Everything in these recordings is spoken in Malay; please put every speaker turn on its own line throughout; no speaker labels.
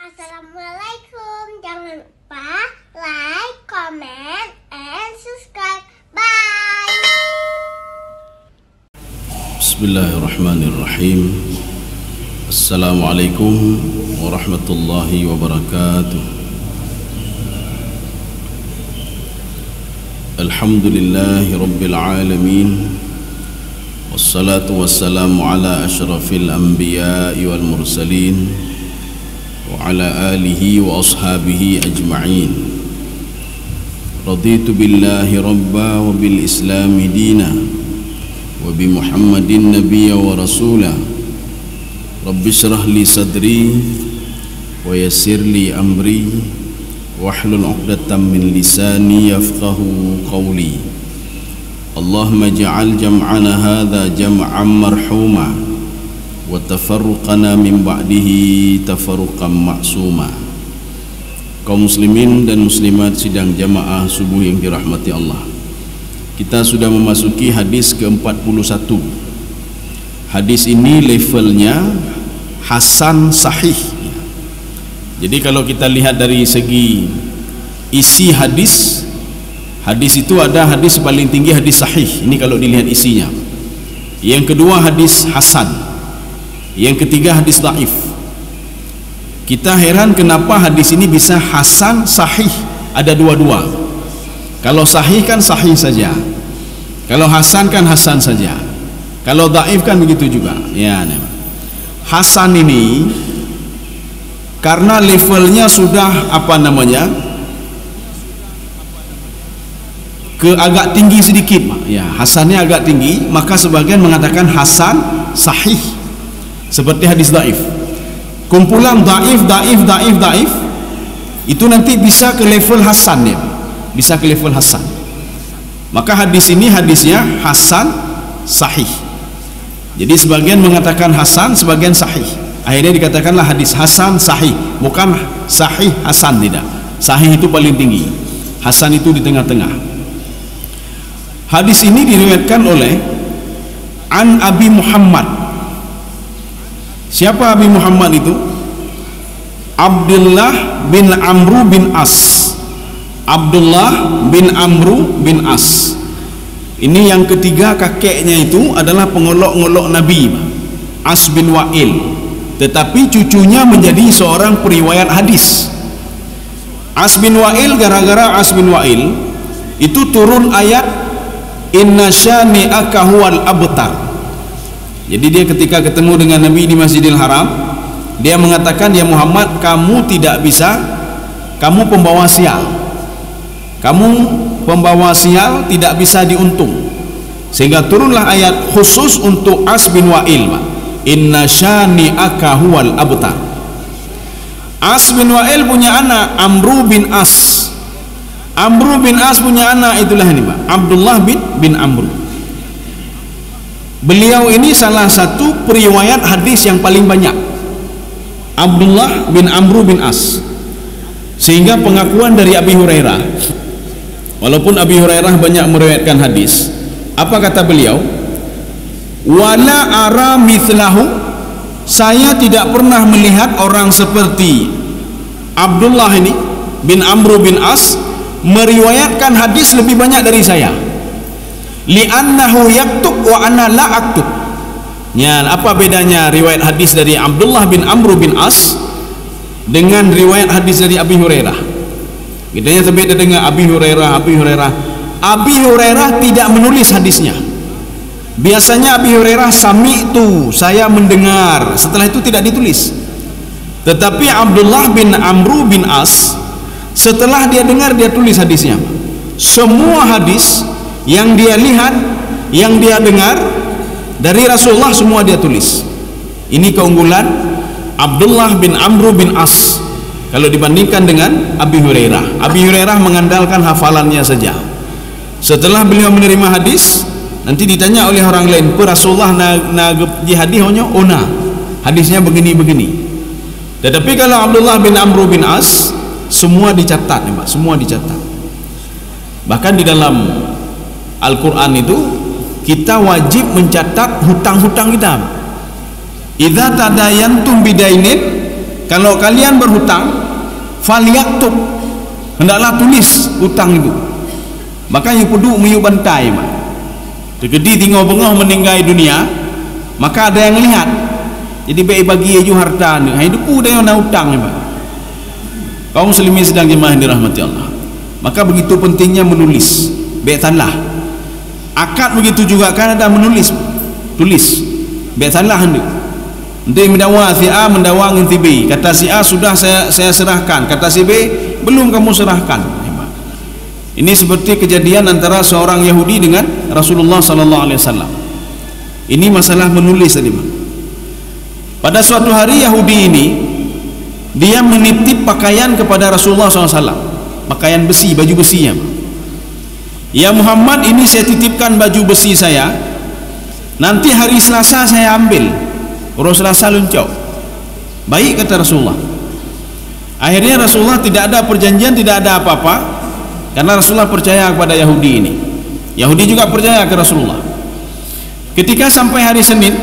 Assalamualaikum. Jangan lupa like, comment, and subscribe. Bye.
Bismillahirrahmanirrahim. Assalamualaikum warahmatullahi wabarakatuh. Alhamdulillahi rabbil alamin. Wassalatu wassalamu ala ashrafil anbiya'i wal mursalin wa ala alihi wa ashabihi ajma'in. Raditu billahi rabba wa bil islami dina wa bi muhammadin nabiyya wa rasula. Rabbi shrah li sadri wa yassir li amri wahlul 'uqdatam min lisani yafqahu qawli. Allahumma ja'al jam'ana hadha jam'an marhuma wa tafarruqana min ba'dihi tafarruqan ma'suma. Kaum muslimin dan muslimat sidang jamaah subuh yang dirahmati Allah, kita sudah memasuki hadis ke-41. Hadis ini levelnya hasan sahih. Jadi kalau kita lihat dari segi isi hadis, hadis itu ada hadis paling tinggi hadis sahih. Ini kalau dilihat isinya. Yang kedua hadis hasan. Yang ketiga hadis dhaif. Kita heran kenapa hadis ini bisa hasan sahih, ada dua-dua. Kalau sahih kan sahih saja, kalau hasan kan hasan saja, kalau dhaif kan begitu juga. Ya, hasan ini karena levelnya sudah agak tinggi sedikit, ya, hasannya agak tinggi, maka sebagian mengatakan hasan sahih, seperti hadis dhaif. Kumpulan dhaif itu nanti bisa ke level hasan, ya, bisa ke level hasan. Maka hadis ini hadisnya hasan sahih. Jadi sebagian mengatakan hasan, sebagian sahih. Akhirnya dikatakanlah hadis hasan sahih, bukan sahih hasan, tidak. Sahih itu paling tinggi, hasan itu di tengah-tengah. Hadis ini diriwayatkan oleh An Abi Muhammad. Siapa Abi Muhammad itu? Abdullah bin Amru bin As. Abdullah bin Amru bin As. Ini yang ketiga kakeknya itu adalah pengolok-ngolok Nabi, As bin Wa'il. Tetapi cucunya menjadi seorang periwayat hadis. As bin Wa'il, gara-gara As bin Wa'il itu turun ayat Inna syani'aka huwal abtar. Jadi dia ketika ketemu dengan Nabi di Masjidil Haram, dia mengatakan, ya Muhammad, kamu tidak bisa, kamu pembawa sial, kamu pembawa sial, tidak bisa diuntung. Sehingga turunlah ayat khusus untuk As bin Wa'il, Inna syani'aka huwal abtar. As bin Wa'il punya anak Amru bin As. Amru bin As punya anak, itulah ini, Abdullah bin Amru. Beliau ini salah satu periwayat hadis yang paling banyak, Abdullah bin Amru bin As. Sehingga pengakuan dari Abi Hurairah, walaupun Abi Hurairah banyak meriwayatkan hadis, apa kata beliau? Wala ara mithlahu, saya tidak pernah melihat orang seperti Abdullah ini bin Amru bin As meriwayatkan hadis lebih banyak dari saya. Li'annahu yaktub wa ana la aktub. Ya, apa bedanya riwayat hadis dari Abdullah bin Amru bin As dengan riwayat hadis dari Abi Hurairah? Bedanya berbeda dengan Abi Hurairah. Abi Hurairah tidak menulis hadisnya. Biasanya Abi Hurairah sami'tu, saya mendengar, setelah itu tidak ditulis. Tetapi Abdullah bin Amru bin As, setelah dia dengar, dia tulis hadisnya. Semua hadis yang dia lihat, yang dia dengar dari Rasulullah, semua dia tulis. Ini keunggulan Abdullah bin Amru bin As kalau dibandingkan dengan Abi Hurairah. Abi Hurairah mengandalkan hafalannya saja. Setelah beliau menerima hadis, nanti ditanya oleh orang lain, "Per Rasulullah na di hadis ona, hadisnya begini-begini." Tetapi kalau Abdullah bin Amru bin As, semua dicatat, ya, Pak, semua dicatat. Bahkan di dalam Al-Quran itu kita wajib mencatat hutang-hutang kita. Idza tadayantum bidainin kalau kalian berhutang, falyaktub, hendaklah tulis hutang itu. Maka yang kudu miyu bantai mak. Tegedi tinggal bengah meninggal dunia, maka ada yang lihat. Jadi baik bagi aju harta ni. Hidup dia nak hutang mak. Kaum muslimin sedang jemaah yang dirahmati Allah. Maka begitu pentingnya menulis. Baik tanlah. Akad begitu juga kan ada menulis. Tulis. Baik tanlah hendak. Nanti mendakwa si A mendakwa dengan si B. Kata si A sudah saya serahkan. Kata si B belum kamu serahkan. Ini seperti kejadian antara seorang Yahudi dengan Rasulullah sallallahu alaihi wasallam. Ini masalah menulis tadi. Pada suatu hari Yahudi ini dia menitip pakaian kepada Rasulullah SAW, pakaian besi, baju besi ya. Ya Muhammad, ini saya titipkan baju besi saya. Nanti hari Selasa saya ambil. Urus Selasa luncau. Baik kata Rasulullah. Akhirnya Rasulullah tidak ada perjanjian, tidak ada apa-apa, karena Rasulullah percaya kepada Yahudi ini. Yahudi juga percaya ke Rasulullah. Ketika sampai hari Senin,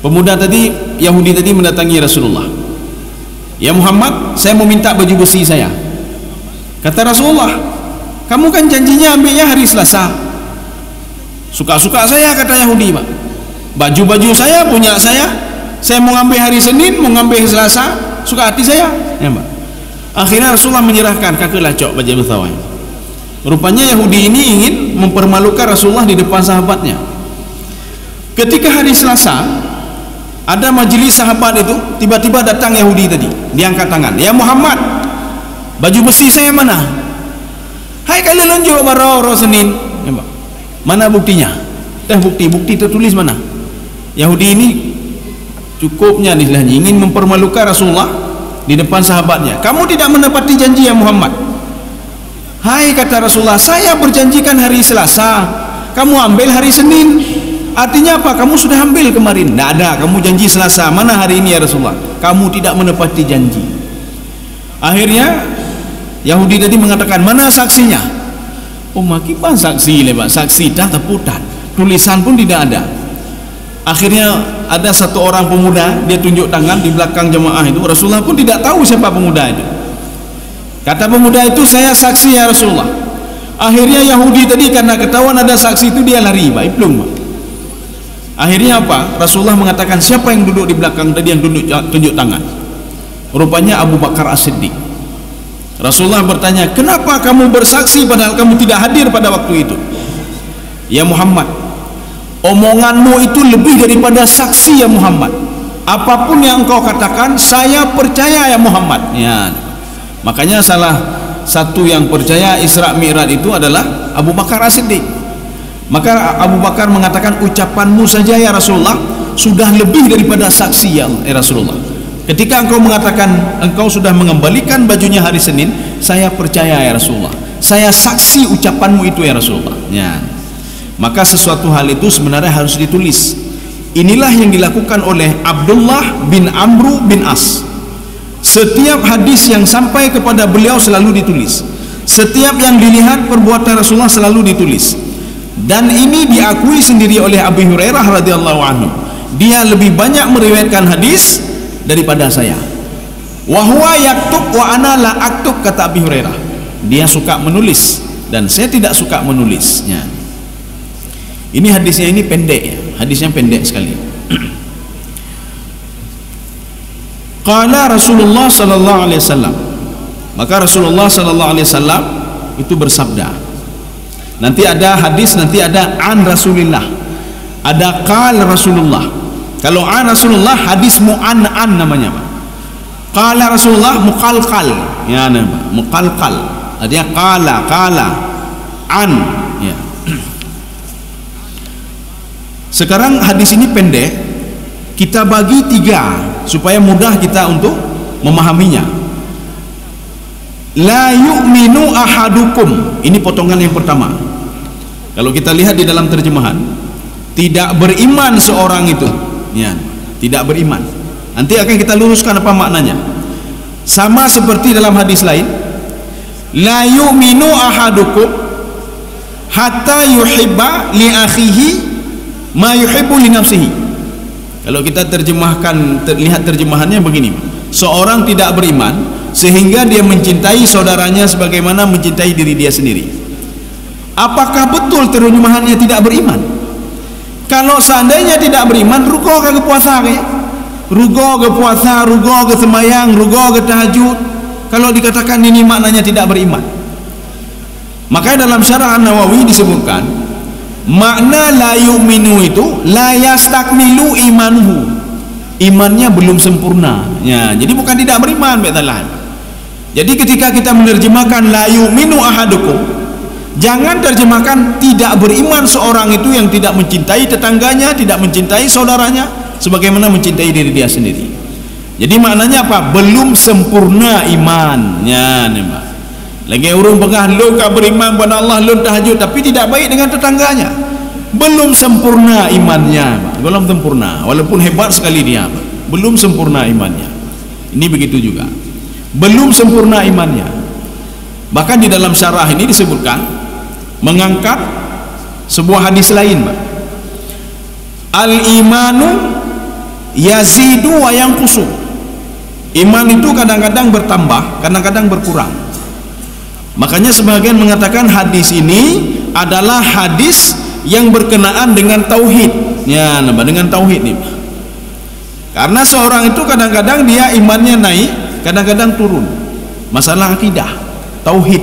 pemuda tadi, Yahudi tadi mendatangi Rasulullah. Ya Muhammad, saya mau minta baju besi saya. Kata Rasulullah, kamu kan janjinya ambilnya hari Selasa. Suka-suka saya, kata Yahudi Pak. Baju-baju saya punya saya mau ngambil hari Senin, mau ngambil Selasa, suka hati saya ya Pak. Akhirnya Rasulullah menyerahkan, kakelah cok baju betawai. Rupanya Yahudi ini ingin mempermalukan Rasulullah di depan sahabatnya. Ketika hari Selasa ada majelis sahabat itu, tiba-tiba datang Yahudi tadi, diangkat tangan. Ya Muhammad, baju besi saya mana? Hai kalian lonjok barau Senin. Ya, mana buktinya? Bukti tertulis mana? Yahudi ini cukupnya nih ingin mempermalukan Rasulullah di depan sahabatnya. Kamu tidak menepati janji ya Muhammad. Hai kata Rasulullah, saya berjanjikan hari Selasa, kamu ambil hari Senin. Artinya apa? Kamu sudah ambil kemarin. Tidak ada, kamu janji Selasa. Mana hari ini ya Rasulullah? Kamu tidak menepati janji. Akhirnya Yahudi tadi mengatakan, mana saksinya? Oh makipan saksi lebat, saksi dah teputan, tulisan pun tidak ada. Akhirnya ada satu orang pemuda, dia tunjuk tangan di belakang jemaah itu. Rasulullah pun tidak tahu siapa pemuda itu. Kata pemuda itu, saya saksi ya Rasulullah. Akhirnya Yahudi tadi karena ketahuan ada saksi itu, dia lari baik belum. Akhirnya apa? Rasulullah mengatakan, siapa yang duduk di belakang tadi yang tunjuk tangan? Rupanya Abu Bakar As-Siddiq. Rasulullah bertanya, kenapa kamu bersaksi padahal kamu tidak hadir pada waktu itu? Ya Muhammad, omonganmu itu lebih daripada saksi ya Muhammad. Apapun yang engkau katakan, saya percaya ya Muhammad. Ya. Makanya salah satu yang percaya Isra Mi'raj itu adalah Abu Bakar As-Siddiq. Maka Abu Bakar mengatakan, ucapanmu saja ya Rasulullah sudah lebih daripada saksi ya Rasulullah. Ketika engkau mengatakan engkau sudah mengembalikan bajunya hari Senin, saya percaya ya Rasulullah. Saya saksi ucapanmu itu ya Rasulullah. Ya. Maka sesuatu hal itu sebenarnya harus ditulis. Inilah yang dilakukan oleh Abdullah bin Amru bin As. Setiap hadis yang sampai kepada beliau selalu ditulis. Setiap yang dilihat perbuatan Rasulullah selalu ditulis. Dan ini diakui sendiri oleh Abu Hurairah radhiyallahu anhu. Dia lebih banyak meriwayatkan hadis daripada saya. Wa huwa yaktub wa ana la aktub, kata Abu Hurairah. Dia suka menulis dan saya tidak suka menulisnya. Ini hadisnya ini pendek ya. Hadisnya pendek sekali. Qala Rasulullah sallallahu alaihi wasallam. Maka Rasulullah sallallahu alaihi wasallam itu bersabda. Nanti ada hadis, nanti ada an Rasulillah, ada qala Rasulullah. Kalau an Rasulullah, hadis mu'an-an namanya Pak. Qala Rasulullah muqalqal, ya nama muqalqal. Artinya qala an ya. Sekarang hadis ini pendek, kita bagi 3 supaya mudah kita untuk memahaminya. La yu'minu ahadukum, ini potongan yang pertama. Kalau kita lihat di dalam terjemahan, tidak beriman seorang itu ya, tidak beriman. Nanti akan kita luruskan apa maknanya. Sama seperti dalam hadis lain, la yu'minu ahadukum hatta yuhibba li akhihi ma yuhibbu li nafsihi. Kalau kita terjemahkan, lihat terjemahannya begini, seorang tidak beriman sehingga dia mencintai saudaranya sebagaimana mencintai diri dia sendiri. Apakah betul terjemahannya tidak beriman? Kalau seandainya tidak beriman, rugo ke puasa ke? Rugo ke puasa, rugo ke semayang, rugo ke tahajud. Kalau dikatakan ini maknanya tidak beriman. Makanya dalam syarah An-Nawawi disebutkan makna la yu'minu itu la yastakmilu imanuhu, imannya belum sempurna ya, jadi bukan tidak beriman betulan. Jadi ketika kita menerjemahkan la yu'minu ahadukum, jangan terjemahkan tidak beriman seorang itu yang tidak mencintai tetangganya, tidak mencintai saudaranya sebagaimana mencintai diri dia sendiri. Jadi maknanya apa? Belum sempurna imannya nih, Pak. Lagi urung pengah lu ka beriman pada Allah, lu tahajud tapi tidak baik dengan tetangganya, belum sempurna imannya, Pak. Belum sempurna walaupun hebat sekali dia, Pak. Belum sempurna imannya. Ini begitu juga, belum sempurna imannya. Bahkan di dalam syarah ini disebutkan mengangkat sebuah hadis lain, Pak. Al-imanu yazidu wa yanqusu. Iman itu kadang-kadang bertambah, kadang-kadang berkurang. Makanya sebagian mengatakan hadis ini adalah hadis yang berkenaan dengan tauhid. Ya, dengan tauhid nih. Karena seorang itu kadang-kadang dia imannya naik, kadang-kadang turun. Masalah akidah, tauhid.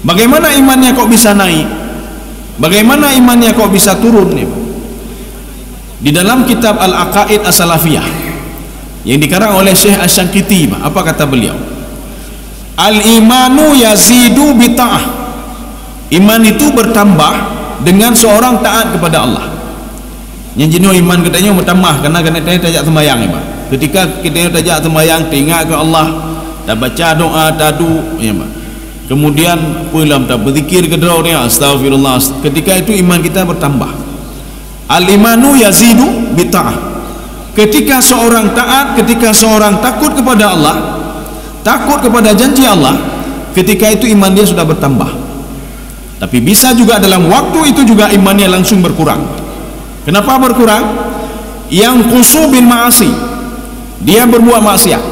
Bagaimana imannya kok bisa naik? Bagaimana imannya kok bisa turun nih? Di dalam kitab Al-Aqaid As-Salafiyah yang dikarang oleh Syekh Asy-Syanqiti, apa kata beliau? Al-imanu yazidu bita'ah. Iman itu bertambah dengan seorang taat kepada Allah. Yang jenuh iman katanya bertambah karena kita tajak sembahyang, Pak. Ketika kita tajak sembahyang, tengok ke Allah, tak baca doa tadu, ya, Pak. Kemudian pulang tak berzikir ke doa dia, astagfirullah. Ketika itu iman kita bertambah. Al-imanu yazidu bita'ah. Ketika seorang taat, ketika seorang takut kepada Allah, takut kepada janji Allah, ketika itu iman dia sudah bertambah. Tapi bisa juga dalam waktu itu juga imannya langsung berkurang. Kenapa berkurang? Yang khusu bin ma'asi, dia berbuat maksiat.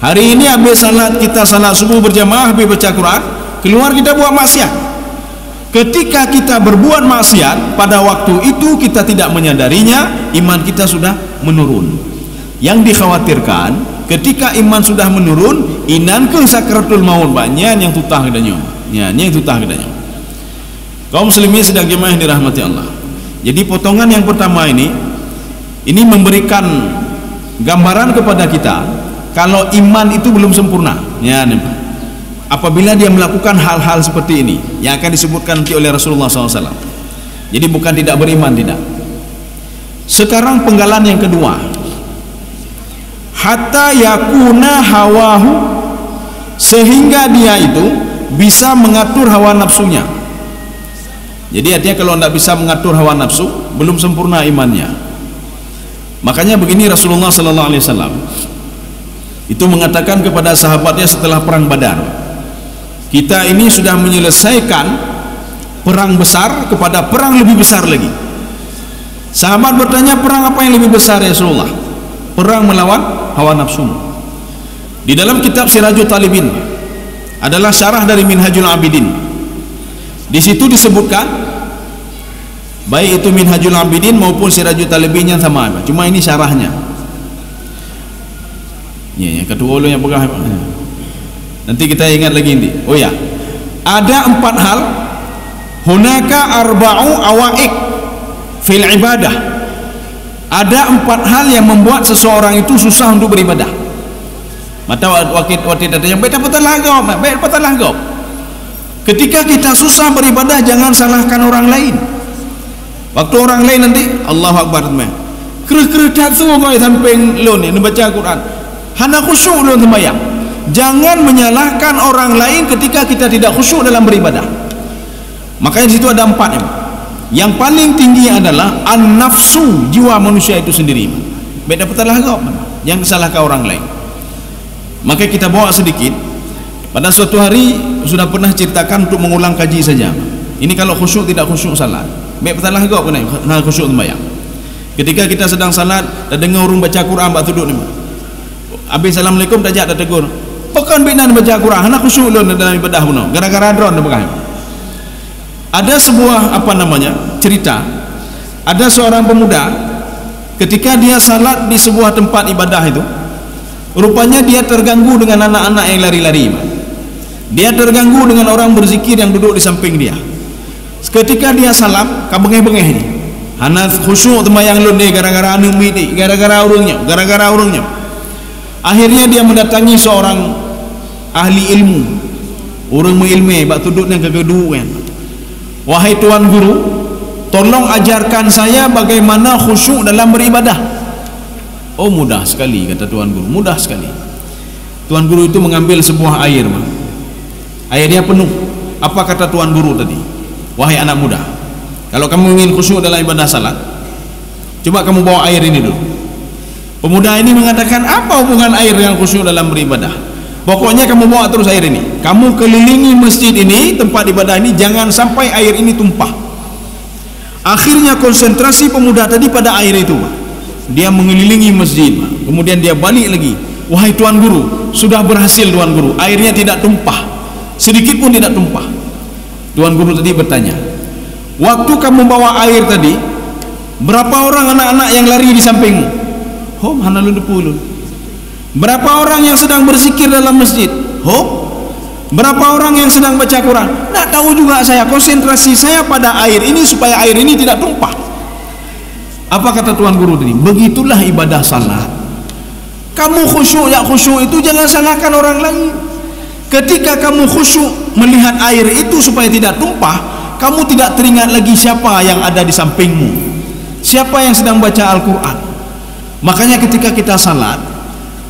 Hari ini habis salat, kita salat subuh berjamaah, habis baca Quran, keluar kita buat maksiat. Ketika kita berbuat maksiat, pada waktu itu kita tidak menyadarinya, iman kita sudah menurun. Yang dikhawatirkan ketika iman sudah menurun, inan ke sakratul maut, banyak yang tutah kedanya. Ya, yang tutah kedanya. Kaum muslimin sedang jemaah yang dirahmati Allah. Jadi potongan yang pertama ini memberikan gambaran kepada kita kalau iman itu belum sempurna. Ya, apabila dia melakukan hal-hal seperti ini yang akan disebutkan nanti oleh Rasulullah SAW. Jadi bukan tidak beriman, tidak. Sekarang penggalan yang kedua, hatta yakuna hawahu, sehingga dia itu bisa mengatur hawa nafsunya. Jadi artinya kalau tidak bisa mengatur hawa nafsu, belum sempurna imannya. Makanya begini Rasulullah SAW itu mengatakan kepada sahabatnya setelah perang Badar, kita ini sudah menyelesaikan perang besar kepada perang lebih besar lagi. Sahabat bertanya, perang apa yang lebih besar ya Rasulullah? Perang melawan hawa nafsu. Di dalam kitab Sirajul Talibin adalah syarah dari Minhajul Abidin. Di situ disebutkan, baik itu Minhajul Abidin maupun Sirajul Talibin yang sama, cuma ini syarahnya. Ya, yang kedua lo yang pegang. Nanti kita ingat lagi ini. Oh ya, ada 4 hal. Hunaka arba'u awaik fil ibadah. Ada 4 hal yang membuat seseorang itu susah untuk beribadah. Mata waktu yang baik dapat langgop. Ketika kita susah beribadah, jangan salahkan orang lain. Waktu orang lain nanti Allahu Akbar, kereh-kereh tatu kau samping lo ni baca Quran, hana khusyuk lo sembahyang. Jangan menyalahkan orang lain ketika kita tidak khusyuk dalam beribadah. Makanya di situ ada 4 ya. Yang paling tinggi adalah an-nafsu, jiwa manusia itu sendiri. Baik dapat langgop, jangan salahkan orang lain. Maka kita bawa sedikit. Pada suatu hari sudah pernah ceritakan untuk mengulang kaji saja. Ini kalau khusyuk tidak khusyuk salat. Baik petalah kau kena khusyuk sembahyang. Ketika kita sedang salat dan dengar orang baca Quran bak duduk ni. Habis assalamualaikum tajak tak tegur. Pekan binan baca Quran, anak khusyuk lun dalam ibadah puno. Gara-gara drone pegang. Ada sebuah cerita. Ada seorang pemuda ketika dia salat di sebuah tempat ibadah itu, rupanya dia terganggu dengan anak-anak yang lari-lari. Dia terganggu dengan orang berzikir yang duduk di samping dia. Ketika dia salam, kabengeh-bengeh ni. Hana khusyuk temayang lun ni gara-gara anu miti, gara-gara urungnya. Akhirnya dia mendatangi seorang ahli ilmu, orang mengilmu bak tuduk dengan kegeduan. Wahai tuan guru, tolong ajarkan saya bagaimana khusyuk dalam beribadah. Oh, mudah sekali, kata tuan guru, mudah sekali. Tuan guru itu mengambil sebuah air, airnya penuh. Apa kata tuan guru tadi? Wahai anak muda, kalau kamu ingin khusyuk dalam ibadah salat, coba kamu bawa air ini dulu. Pemuda ini mengatakan, apa hubungan air dengan khusyuk dalam beribadah? Pokoknya kamu bawa terus air ini. Kamu kelilingi masjid ini, tempat ibadah ini, jangan sampai air ini tumpah. Akhirnya konsentrasi pemuda tadi pada air itu. Dia mengelilingi masjid. Kemudian dia balik lagi. Wahai tuan guru, sudah berhasil tuan guru. Airnya tidak tumpah. Sedikit pun tidak tumpah. Tuan guru tadi bertanya, waktu kamu bawa air tadi, berapa orang anak-anak yang lari di sampingmu? Hom, hana lun depulun. Berapa orang yang sedang berzikir dalam masjid? Hom. Berapa orang yang sedang baca Quran? Tak tahu juga saya. Konsentrasi saya pada air ini supaya air ini tidak tumpah. Apa kata tuan guru tadi? Begitulah ibadah salat. Kamu khusyuk, ya khusyuk itu jangan salahkan orang lain. Ketika kamu khusyuk melihat air itu supaya tidak tumpah, kamu tidak teringat lagi siapa yang ada di sampingmu, siapa yang sedang baca Al-Quran. Makanya ketika kita salat,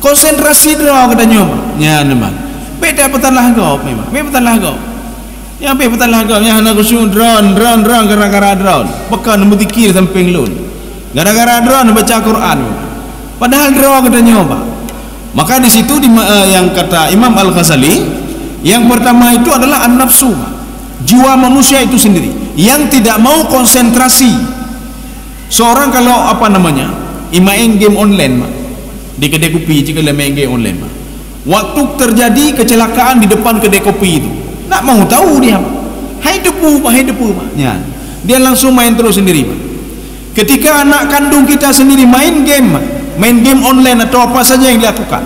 konsentrasi doa katanya. Ya memang. Beda petanlah kau memang. Beda petanlah kau. Yang beda petanlah kau. Yang anak khusyuk drone gara-gara drone. Pekan berzikir samping lun. Gara-gara drone baca Quran. Padahal doa katanya apa? Maka di situ yang kata Imam Al-Ghazali, yang pertama itu adalah an-nafsu. Jiwa manusia itu sendiri yang tidak mau konsentrasi. Seorang kalau main game online di kedai kopi, jika main game online, waktu terjadi kecelakaan di depan kedai kopi itu, tak mau tahu dia, hai depu ya, dia langsung main terus sendiri. Ketika anak kandung kita sendiri main game online atau apa saja yang dilakukan,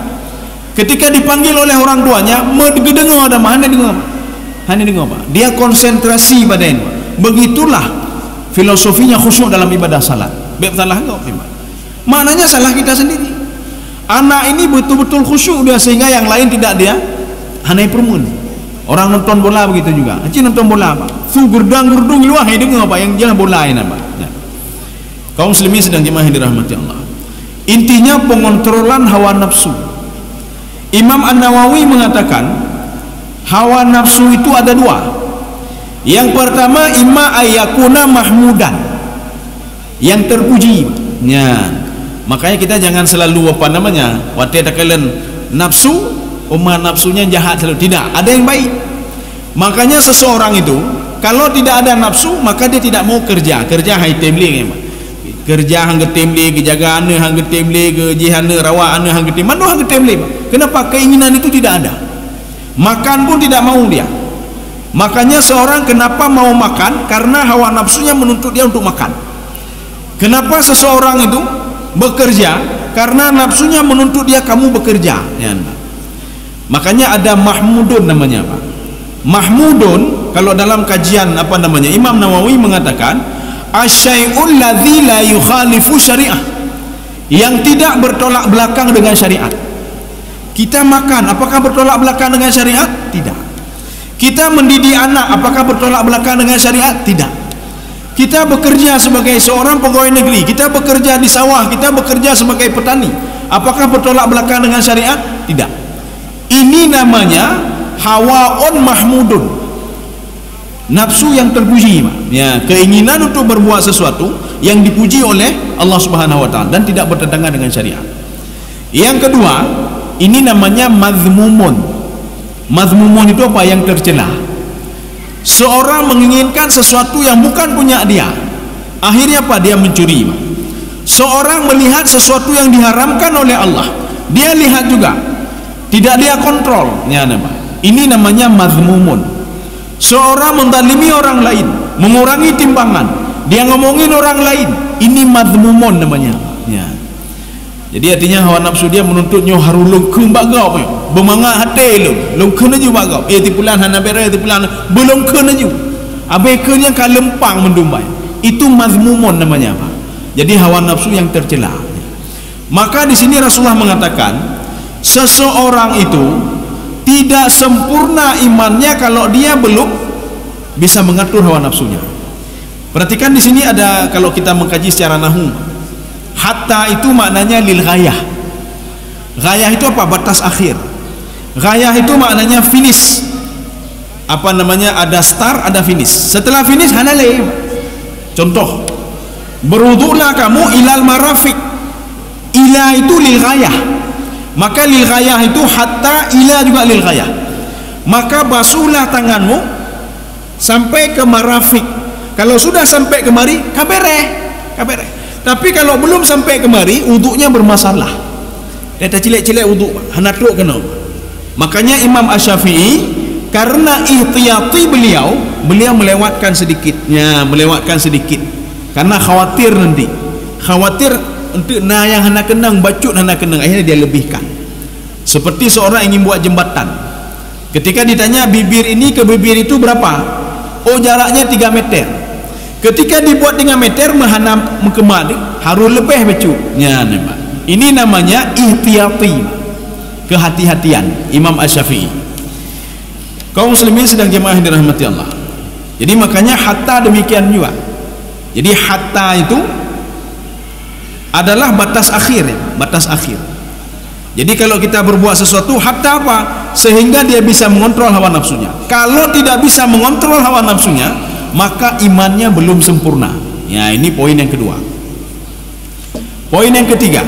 ketika dipanggil oleh orang tuanya, mendengar ada mana dengar, dia konsentrasi pada ini. Begitulah filosofinya khusyuk dalam ibadah salat. Salah enggak memang. Maknanya salah kita sendiri. Anak ini betul-betul khusyuk dia sehingga yang lain tidak dia hanai permun. Orang nonton bola begitu juga. Acik nonton bola apa? Gurdang-gurdung luah dengar apa yang jelas bola ini apa. Ya. Kaum muslimin sedang jemaah yang dirahmati Allah. Intinya pengontrolan hawa nafsu. Imam An-Nawawi mengatakan hawa nafsu itu ada dua. Yang pertama imma ayyakuna mahmudan, yang terpuji. Ya. Makanya kita jangan selalu wate takalan nafsu, nafsunya jahat selalu. Tidak, ada yang baik. Makanya seseorang itu kalau tidak ada nafsu, maka dia tidak mau kerja hai temli kerja hang temli, kejaga ane hang temli, kejihana rawa ane hang temli. Mana hang temli? Kenapa? Keinginan itu tidak ada. Makan pun tidak mau dia. Makanya seorang kenapa mau makan? Karena hawa nafsunya menuntut dia untuk makan. Kenapa seseorang itu bekerja? Karena nafsunya menuntut dia kamu bekerja. Ya. Makanya ada mahmudun namanya, Pak. Mahmudun kalau dalam kajian Imam Nawawi mengatakan asyai'ul ladzi la yukhalifu syariah, yang tidak bertolak belakang dengan syariat. Kita makan, apakah bertolak belakang dengan syariat? Tidak. Kita mendidik anak, apakah bertolak belakang dengan syariat? Tidak. Kita bekerja sebagai seorang pegawai negeri, kita bekerja di sawah, kita bekerja sebagai petani, apakah bertolak belakang dengan syariat? Tidak. Ini namanya hawaun mahmudun, nafsu yang terpuji, ya, keinginan untuk berbuat sesuatu yang dipuji oleh Allah Subhanahu wa taala dan tidak bertentangan dengan syariat. Yang kedua, ini namanya mazmumun. Mazmumun itu apa? Yang tercela. Seorang menginginkan sesuatu yang bukan punya dia, akhirnya apa? Dia mencuri. Seorang melihat sesuatu yang diharamkan oleh Allah, dia lihat juga, tidak dia kontrol. Ya, ini namanya mazmumun. Seorang mendalimi orang lain, mengurangi timbangan, dia ngomongin orang lain, ini mazmumun namanya. Ya. Jadi artinya hawa nafsu dia menuntutnya harulung kembagau, bermangga hati lu kena juga bagau. Tipulan hana bere tipulan belum kena juga. Abeknya kalempang mendumbai. Itu mazmumun namanya apa? Jadi hawa nafsu yang tercela. Maka di sini Rasulullah mengatakan, seseorang itu tidak sempurna imannya kalau dia belum bisa mengatur hawa nafsunya. Perhatikan di sini ada, kalau kita mengkaji secara nahwu, hatta itu maknanya lil ghayah. Ghayah itu apa? Batas akhir. Ghayah itu maknanya finish. Apa namanya? Ada start, ada finish. Setelah finish hanale. Contoh, berwuduklah kamu ilal marafiq. Ila itu lil ghayah. Maka lil ghayah itu hatta, ila juga lil ghayah. Maka basuhlah tanganmu sampai ke marafiq. Kalau sudah sampai kemari, kabere. Tapi kalau belum sampai kemari, wuduknya bermasalah. Dia cilek-cilek wuduk, hanatuk kena. Makanya Imam Asy-Syafi'i, karena ihtiyati beliau melewatkan sedikitnya, melewatkan sedikit. Karena khawatir nanti, khawatir untuk nah yang hendak kenang bacut hendak kenang, akhirnya dia lebihkan. Seperti seorang ingin buat jembatan, ketika ditanya bibir ini ke bibir itu berapa, oh jaraknya 3 meter. Ketika dibuat 3 meter menghanam kemari harus lebih bacut. Ya, ini namanya ihtiyati, kehati-hatian Imam Asy-Syafi'i. Kaum muslimin sedang jemaah yang dirahmati Allah. Jadi makanya hatta demikian juga. Jadi hatta itu adalah batas akhir, ya, batas akhir. Jadi kalau kita berbuat sesuatu hatta apa? Sehingga dia bisa mengontrol hawa nafsunya. Kalau tidak bisa mengontrol hawa nafsunya, maka imannya belum sempurna. Ya, ini poin yang kedua. Poin yang ketiga,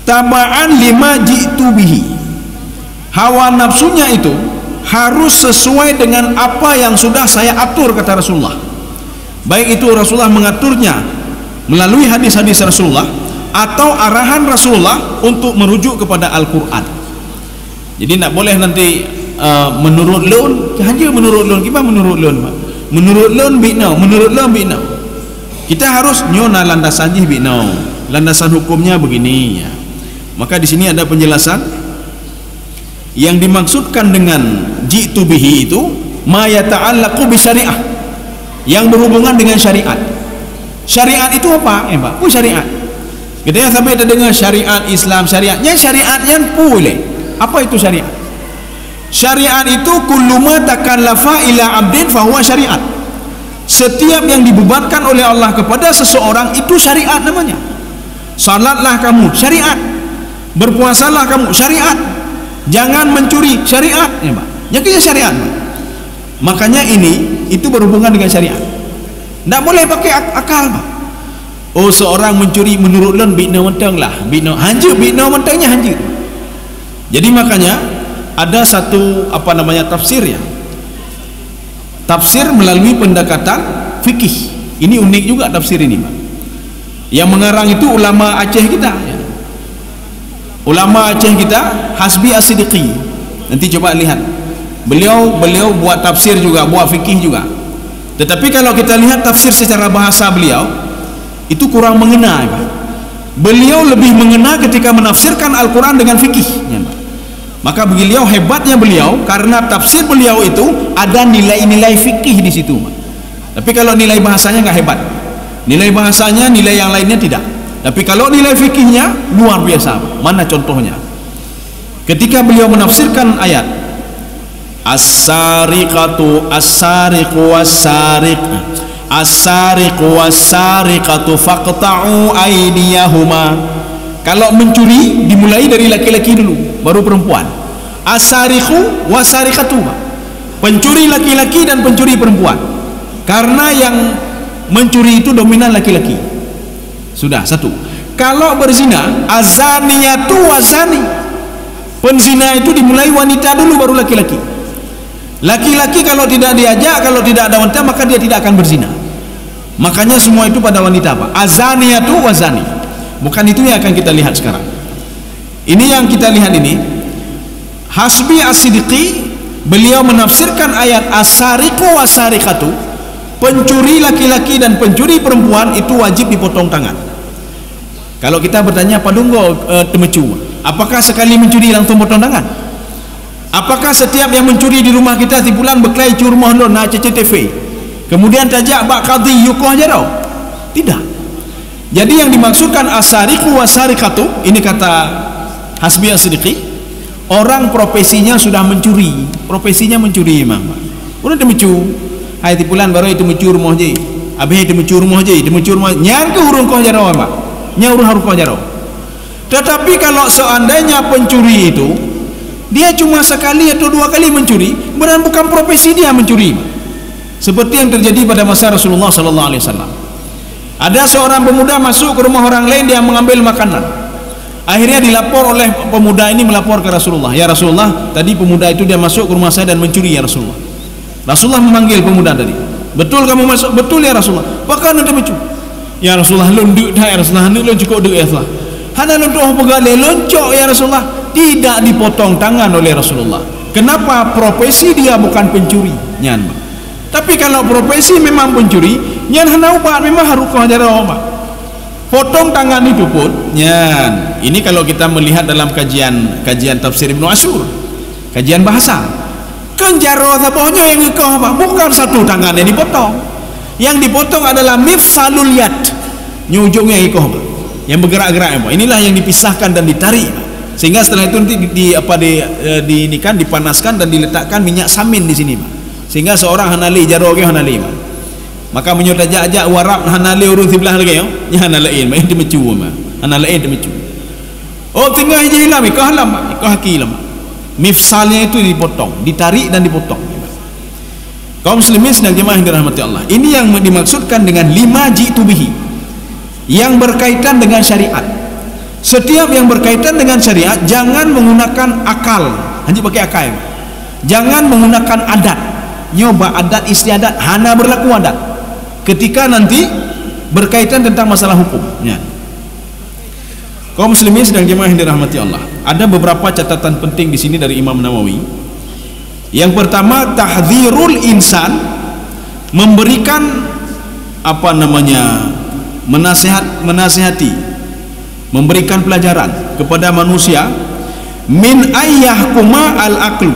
taba'an lima ji'tu bihi. Hawa nafsunya itu harus sesuai dengan apa yang sudah saya atur, kata Rasulullah. Baik itu Rasulullah mengaturnya melalui hadis-hadis Rasulullah atau arahan Rasulullah untuk merujuk kepada Al-Quran. Jadi tak boleh nanti menurut lun, hanya menurut lun, kita menurut lun, menurut lun bina, menurut lun bina. Kita harus nyona landasan bina, landasan hukumnya begini. Ya. Maka di sini ada penjelasan. Yang dimaksudkan dengan ji'tu bihi itu ma yata'allaqu bi syariah, yang berhubungan dengan syariat. Syariat itu apa? Pak, apa syariat? Kita sampai dengar syariat Islam, syariatnya syariat yang boleh. Apa itu syariat? Syariat itu kullu ma takallafa ila 'abdin fa huwa syariat. Setiap yang dibebankan oleh Allah kepada seseorang itu syariat namanya. Salatlah kamu, syariat. Berpuasalah kamu, syariat. Jangan mencuri, syariat, ya Pak. Jadi syariat, Pak. Makanya ini itu berhubungan dengan syariat. Tidak boleh pakai akal, Pak. Oh, seorang mencuri menurut lon bina mentang lah, bina hanjir, bina mentangnya hanjir. Jadi makanya ada satu tafsir ya. Tafsir melalui pendekatan fikih. Ini unik juga tafsir ini, Pak. Yang mengarang itu ulama Aceh kita, ya. Ulama Aceh kita, Hasbi As-Siddiqi. Nanti coba lihat. Beliau buat tafsir juga, buat fikih juga. Tetapi kalau kita lihat tafsir secara bahasa beliau, itu kurang mengena, Pak. Beliau lebih mengena ketika menafsirkan Al-Quran dengan fikih. Maka beliau hebatnya beliau karena tafsir beliau itu ada nilai-nilai fikih di situ, Pak. Tapi kalau nilai bahasanya nggak hebat. Nilai bahasanya, nilai yang lainnya tidak. Tapi kalau nilai fikihnya luar biasa. Mana contohnya? Ketika beliau menafsirkan ayat as-sariqatu as-sariqu was-sariq as-sariqu was-sariqatu faqta'u aydiyahuma. Kalau mencuri dimulai dari laki-laki dulu, baru perempuan. As-sariqu was-sariqatu, pencuri laki-laki dan pencuri perempuan. Karena yang mencuri itu dominan laki-laki. Sudah satu. Kalau berzina, azaniyatu wazani, penzina itu dimulai wanita dulu baru laki-laki. Laki-laki kalau tidak diajak, kalau tidak ada wanita, maka dia tidak akan berzina. Makanya semua itu pada wanita, Pak. Azaniyatu wazani. Bukan itu yang akan kita lihat sekarang. Ini yang kita lihat ini, Hasbi As-Siddiqi, beliau menafsirkan ayat as-sariqu was-sariqatu, pencuri laki-laki dan pencuri perempuan itu wajib dipotong tangan. Kalau kita bertanya padunggo temecu, apakah sekali mencuri langsung potong tangan? Apakah setiap yang mencuri di rumah kita tipulan berkelai curmah lo na CCTV, kemudian tajak bak qadhi yukoh aja tau? Tidak. Jadi yang dimaksudkan as-sariqu was-sariqatu, ini kata Hasbi As-Siddiqi, orang profesinya sudah mencuri, profesinya mencuri memang. Udah temecu, hai tipulan baru itu mencuri rumah je, habis itu mencuri rumah je, itu mencuri rumah, nyang ke urung kau jarau mak, nyang urung harus kau jarau. Tetapi kalau seandainya pencuri itu dia cuma sekali atau dua kali mencuri, berarti bukan profesi dia mencuri. Seperti yang terjadi pada masa Rasulullah sallallahu alaihi wasallam. Ada seorang pemuda masuk ke rumah orang lain, dia mengambil makanan. Akhirnya dilapor oleh pemuda ini, melapor ke Rasulullah. Ya Rasulullah, tadi pemuda itu dia masuk ke rumah saya dan mencuri ya Rasulullah. Rasulullah memanggil pemuda tadi. Betul kamu masuk? Betul ya Rasulullah. Bahkan ada mencuri. Ya Rasulullah, lunduk dah ya Rasulullah, hendak cukup duk ya Rasulullah. Hana lunduk pegale loncok ya Rasulullah. Tidak dipotong tangan oleh Rasulullah. Kenapa? Profesi dia bukan pencuri. Nyan. Tapi kalau profesi memang pencuri, nyan hana ubat memang harus kau ajar obat. Potong tangan itu pun, nyan. Ini kalau kita melihat dalam kajian tafsir Ibnu Asyur, kajian bahasa. Kan jaro sabohnya yang kau apa? Bukan satu tangan yang dipotong. Yang dipotong adalah mifsalul yad. Nyujungnya ikut apa? Yang bergerak-gerak apa? Inilah yang dipisahkan dan ditarik. Sehingga setelah itu nanti dipanaskan dan diletakkan minyak samin di sini, Pak. Sehingga seorang hanali jaro ke hanali, Pak. Maka menyuruh ajak warap hanali urun sebelah lagi yo. Ya hanalain, mai dimecu mah. Hanalain dimecu. Oh tengah je hilang ke halam, ke haki lam. Mifsalnya itu dipotong, ditarik dan dipotong. Kaum muslimin sedang jemaah yang dirahmati Allah. Ini yang dimaksudkan dengan 5 jitu bihi, yang berkaitan dengan syariat. Setiap yang berkaitan dengan syariat jangan menggunakan akal, hanya pakai akal. Jangan menggunakan adat. Nyoba adat istiadat, hana berlaku adat. Ketika nanti berkaitan tentang masalah hukum. Ya. Kaum muslimin sedang jemaah yang dirahmati Allah. Ada beberapa catatan penting di sini dari Imam Nawawi. Yang pertama, tahdzirul insan, memberikan menasihati, memberikan pelajaran kepada manusia min ayyahkuma al-aqlu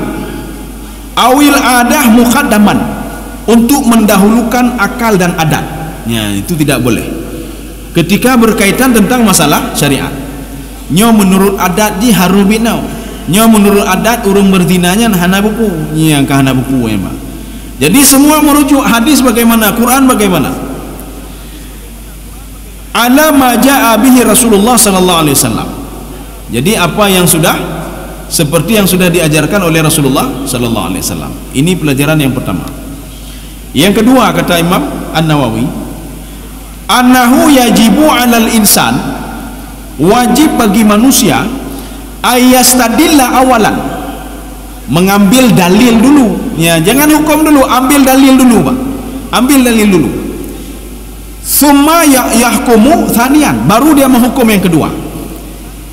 awil adah muqaddaman, untuk mendahulukan akal dan adat. Ya, itu tidak boleh ketika berkaitan tentang masalah syariat. Nyo menurut adat di harubinau, nyo menurut adat urung berzinanya hana buku, yang ke hana buku emang. Jadi semua merujuk hadis bagaimana, Quran bagaimana. Ala ma jaa bihi Rasulullah sallallahu alaihi wasallam. Jadi apa yang sudah seperti yang sudah diajarkan oleh Rasulullah sallallahu alaihi wasallam. Ini pelajaran yang pertama. Yang kedua, kata Imam An-Nawawi, annahu yajibu 'alal insan, wajib bagi manusia ayastadilla awalan, mengambil dalil dulu. Ya, jangan hukum dulu, ambil dalil dulu, Pak. Ambil dalil dulu. Summa yahkumu thaniyan, baru dia menghukum yang kedua.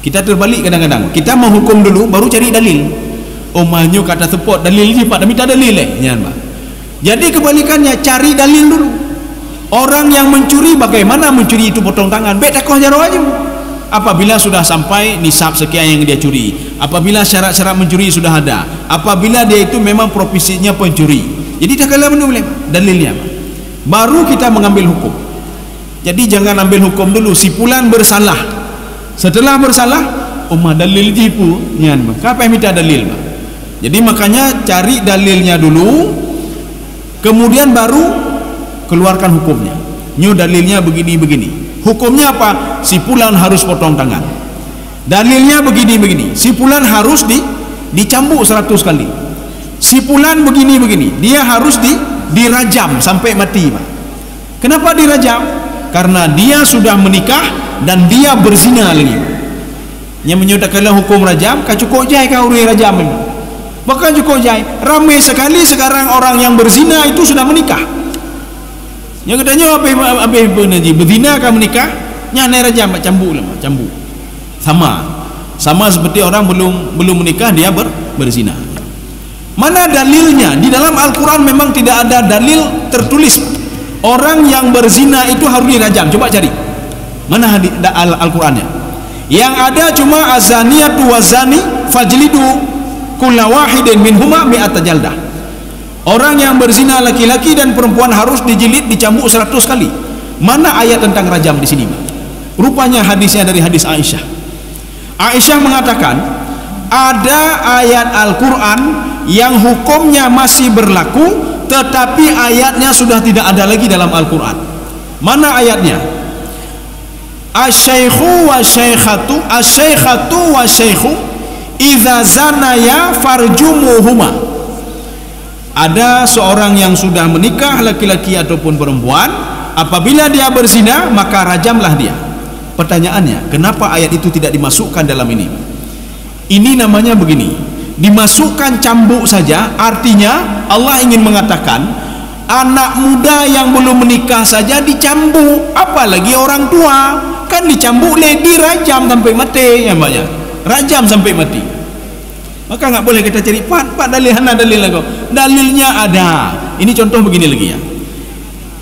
Kita terbalik kadang-kadang. Kita menghukum dulu baru cari dalil. Oh manyo kata support dalil ni Pak, minta dalil nyan, Pak. Jadi kebalikannya, cari dalil dulu. Orang yang mencuri, bagaimana mencuri itu potong tangan? Bet takoh jaro aja. Apabila sudah sampai nisab sekian yang dia curi, apabila syarat-syarat mencuri sudah ada, apabila dia itu memang profesinya pencuri. Jadi tak kala boleh dalilnya, Pak. Baru kita mengambil hukum. Jadi jangan ambil hukum dulu. Si fulan bersalah. Setelah bersalah, dalil tipu nyan, kapan minta dalil, Pak? Jadi makanya cari dalilnya dulu, kemudian baru keluarkan hukumnya. Nyu dalilnya begini-begini. Hukumnya apa? Si fulan harus potong tangan. Dalilnya begini-begini. Si fulan harus dicambuk 100 kali. Si fulan begini-begini. Dia harus dirajam sampai mati, Pak. Kenapa dirajam? Karena dia sudah menikah dan dia berzina lagi. Yang menyatakan hukum rajam, cukup jai kau urui rajam memang. Bahkan cukup jai. Ramai sekali sekarang orang yang berzina itu sudah menikah. Yang katanya apa berzina kau menikah? nyanai rajam, cambuk lah, cambuk. Sama seperti orang belum menikah dia berzina. Mana dalilnya? Di dalam Al-Quran memang tidak ada dalil tertulis orang yang berzina itu harus dirajam. Coba cari mana Al-Qurannya. Yang ada cuma azaniyatu wazani fajlidu kulla wahidin minhuma mi'ata jaldah. Orang yang berzina laki-laki dan perempuan harus dijilid, dicambuk 100 kali. Mana ayat tentang rajam di sini? Rupanya hadisnya dari hadis Aisyah. Aisyah mengatakan ada ayat Al-Quran yang hukumnya masih berlaku, tetapi ayatnya sudah tidak ada lagi dalam Al-Quran. Mana ayatnya? Asy-syaikhu wa syaikhatu, asy-syaikhatu wa syaikhu idza zanaya farjumuhuma. Ada seorang yang sudah menikah, laki-laki ataupun perempuan, apabila dia berzina maka rajamlah dia. Pertanyaannya, kenapa ayat itu tidak dimasukkan dalam ini? Ini namanya begini, dimasukkan cambuk saja, artinya Allah ingin mengatakan anak muda yang belum menikah saja dicambuk, apalagi orang tua. Kan dicambuk, dirajam sampai mati, ya mbaknya, rajam sampai mati. Maka nggak boleh kita cari pak dalil lagi. Dalilnya ada. Ini contoh begini lagi ya.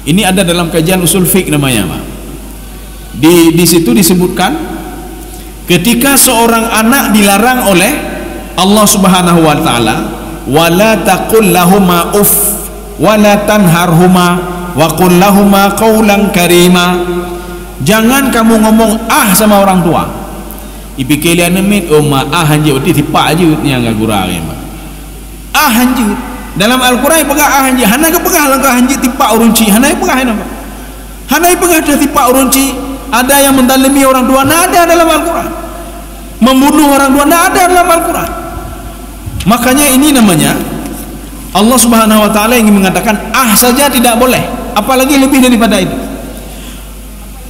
Ini ada dalam kajian usul fiqh namanya, Pak. Di situ disebutkan ketika seorang anak dilarang oleh Allah Subhanahu wa taala, wala taqul lahuma uff wala tanharhuma wa qul lahuma qaulan karima. Jangan kamu ngomong sama orang tua. Ipikir dia nemit hanji uti tipak aja yang enggak gurang ya, Pak. Hanji dalam Al-Quran pegah hanji, hana ke pegah langkah hanji tipak urunci, hana pegah apa? Hana pegah dah tipak urunci. Ada yang mendalimi orang tua, ada dalam Al-Quran. Membunuh orang tua, ada dalam Al-Quran. Makanya ini namanya Allah Subhanahu wa taala ingin mengatakan saja tidak boleh, apalagi lebih daripada itu.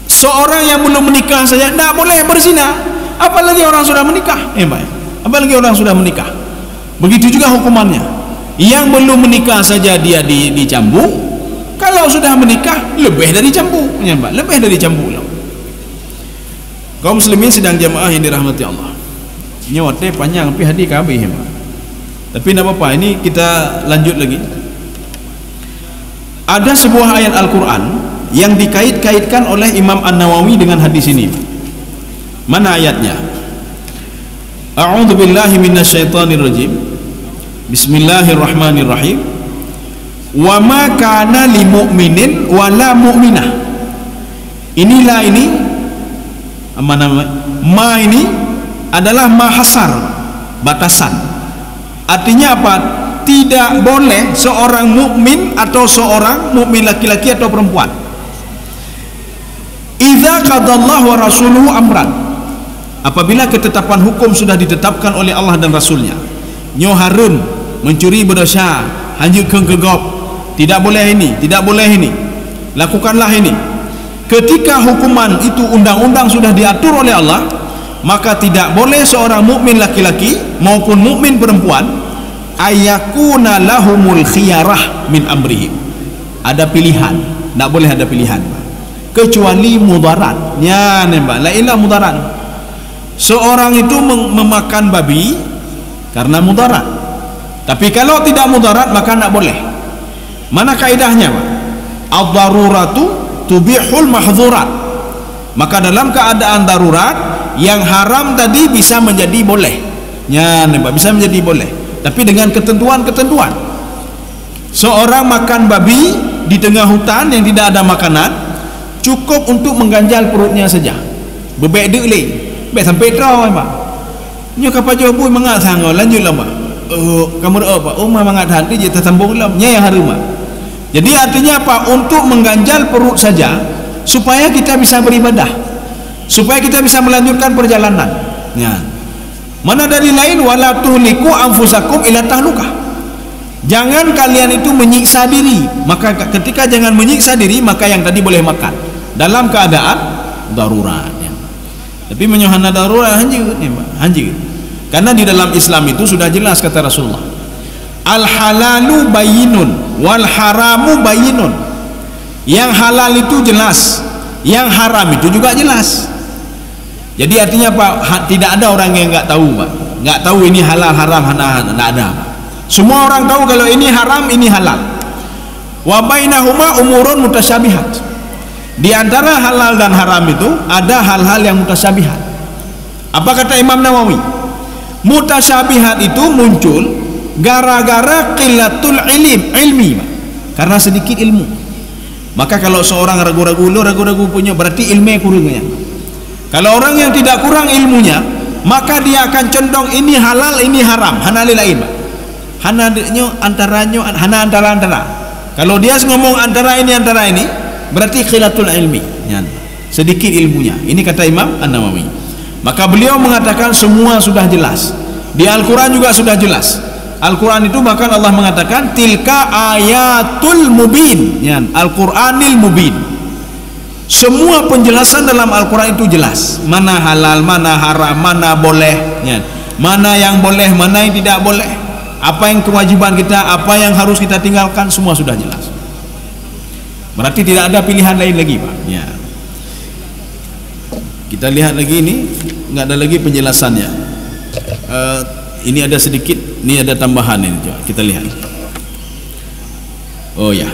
Seorang yang belum menikah saja tidak boleh berzina, apalagi orang sudah menikah. Apalagi orang sudah menikah. Begitu juga hukumannya. Yang belum menikah saja dia dicambuk, kalau sudah menikah lebih dari cambuk, lebih dari cambuk. Kaum muslimin sedang jamaah yang dirahmati Allah. Ini waktu panjang tapi hadir kabeh. Tapi tidak apa-apa, ini kita lanjut lagi. Ada sebuah ayat Al-Quran yang dikait-kaitkan oleh Imam An-Nawawi dengan hadis ini. Mana ayatnya? A'udzu billahi minasyaitonir rajim. Bismillahirrahmanirrahim. Wa ma kana lil mu'minin wala mu'minah. Inilah ini ma ini adalah mahasar, batasan. Artinya apa? Tidak boleh seorang mukmin atau seorang mukmin laki-laki atau perempuan, idza qadallahu wa rasuluhu amran, apabila ketetapan hukum sudah ditetapkan oleh Allah dan Rasulnya, nyo harun mencuri berdosa, hanjut kegop, tidak boleh ini, tidak boleh ini, lakukanlah ini. Ketika hukuman itu undang-undang sudah diatur oleh Allah, maka tidak boleh seorang mukmin laki-laki maupun mukmin perempuan ayakuna lahumul khiyarah min amrihim. Ada pilihan, tidak boleh ada pilihan kecuali mudarat. Ya nembak, la ilah mudarat. Seorang itu memakan babi karena mudarat. Tapi kalau tidak mudarat maka tidak boleh. Mana kaidahnya, Pak? Ad-daruratu tubihul mahdzurat. Maka dalam keadaan darurat yang haram tadi bisa menjadi boleh. Ya nembak, bisa menjadi boleh. Tapi dengan ketentuan-ketentuan. Seorang makan babi di tengah hutan yang tidak ada makanan, cukup untuk mengganjal perutnya saja. Bebek dek le, bebek sampai terau, Pak. Nyo kapal jauh pun mengat sangat, lanjutlah, Pak. Kamu apa? Mangat hati je tersambung lam. Nya yang harum, Pak. Jadi artinya apa? Untuk mengganjal perut saja supaya kita bisa beribadah, supaya kita bisa melanjutkan perjalanan. Ya. Mana dari lain wala tuhliku anfusakum ila tahlukah. Jangan kalian itu menyiksa diri. Maka ketika jangan menyiksa diri, maka yang tadi boleh makan dalam keadaan darurat. Ya. Tapi menyohana darurat hanjir. Karena di dalam Islam itu sudah jelas kata Rasulullah, al halalu bayyinun wal haramu bayyinun. Yang halal itu jelas, Yang haram itu juga jelas. Jadi artinya apa? Tidak ada orang yang enggak tahu, Pak. Enggak tahu ini halal haram, enggak ada, Pak. Semua orang tahu kalau ini haram, ini halal. Wa bainahuma umurun mutasyabihat. Di antara halal dan haram itu ada hal-hal yang mutasyabihat. Apa kata Imam Nawawi? Mutasyabihat itu muncul gara-gara qillatul ilmi, Pak. Karena sedikit ilmu. Maka kalau seorang ragu-ragu punya, berarti ilmu kurangnya. Kalau orang yang tidak kurang ilmunya, maka dia akan condong ini halal, ini haram. Hana lain, Pak. Hana antara. Kalau dia ngomong antara ini, berarti khilatul ilmi, sedikit ilmunya. Ini kata Imam An-Nawawi. Maka beliau mengatakan semua sudah jelas. Di Al-Quran juga sudah jelas. Al-Quran itu bahkan Allah mengatakan tilka ayatul mubin, Al-Quranil mubin. Semua penjelasan dalam Al-Quran itu jelas. Mana halal, mana haram, mana boleh, mana yang boleh, mana yang tidak boleh, apa yang kewajiban kita, apa yang harus kita tinggalkan, semua sudah jelas. Berarti tidak ada pilihan lain lagi, Pak. Kita lihat lagi ini, nggak ada lagi penjelasannya. Ini ada sedikit, ini ada tambahan ini, coba kita lihat. Oh ya,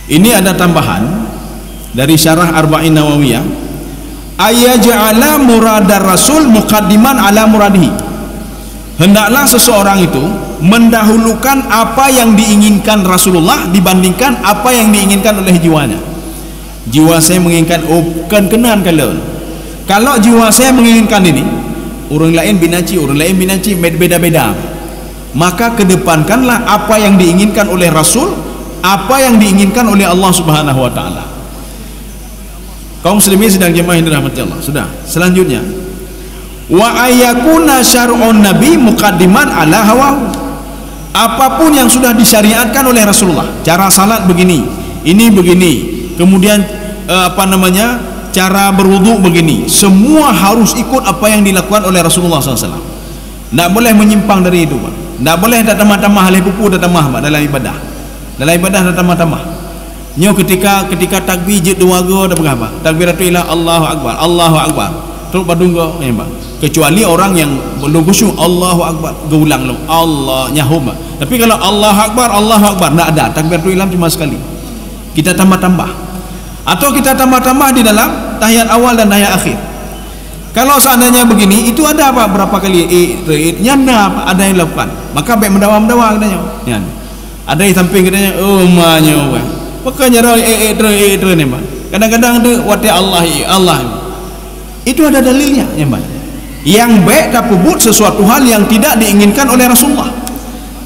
ini ada tambahan dari syarah Arba'in Nawawiyah. Ayaj'ala muradar rasul muqaddiman ala muradihi. Hendaklah seseorang itu mendahulukan apa yang diinginkan Rasulullah dibandingkan apa yang diinginkan oleh jiwanya. Jiwa saya menginginkan kenan kalau jiwa saya menginginkan ini, orang lain binaci, beda-beda. Maka kedepankanlah apa yang diinginkan oleh Rasul, apa yang diinginkan oleh Allah Subhanahu wa taala. Kaum muslimin sedang jemaah yang dirahmati Allah. Sudah, selanjutnya wa ayyakuna syar'un nabi muqaddiman ala hawahu. Apapun yang sudah disyariatkan oleh Rasulullah, cara salat begini, ini begini, kemudian cara berwudu begini, semua harus ikut apa yang dilakukan oleh Rasulullah SAW. Tidak boleh menyimpang dari itu, Pak. Tidak boleh tak tamah-tamah oleh pupu tak tamah, Pak, dalam ibadah. Dalam ibadah tak tamah-tamah. Nyo ketika takbir je dua go dah berapa? Takbiratul ilah Allahu akbar. Terus badunggo, Pak. Kecuali orang yang belum khusyuk, Allahu akbar, geulang lo, Allah nyahum. Tapi kalau Allahu akbar, tidak ada. Takbiratul ilah cuma sekali. Kita tambah-tambah. Atau kita tambah-tambah di dalam tahiyat awal dan tahiyat akhir. Kalau seandainya begini, itu ada apa? Berapa kali nyanda ada yang lakukan. Maka baik mendawa katanya. Ada yang samping katanya, oh manyo. Pokoknya ni, Pak. Kadang-kadang ada wati Allah. Itu ada dalilnya, Pak. Yang baik tak pebut sesuatu hal yang tidak diinginkan oleh Rasulullah.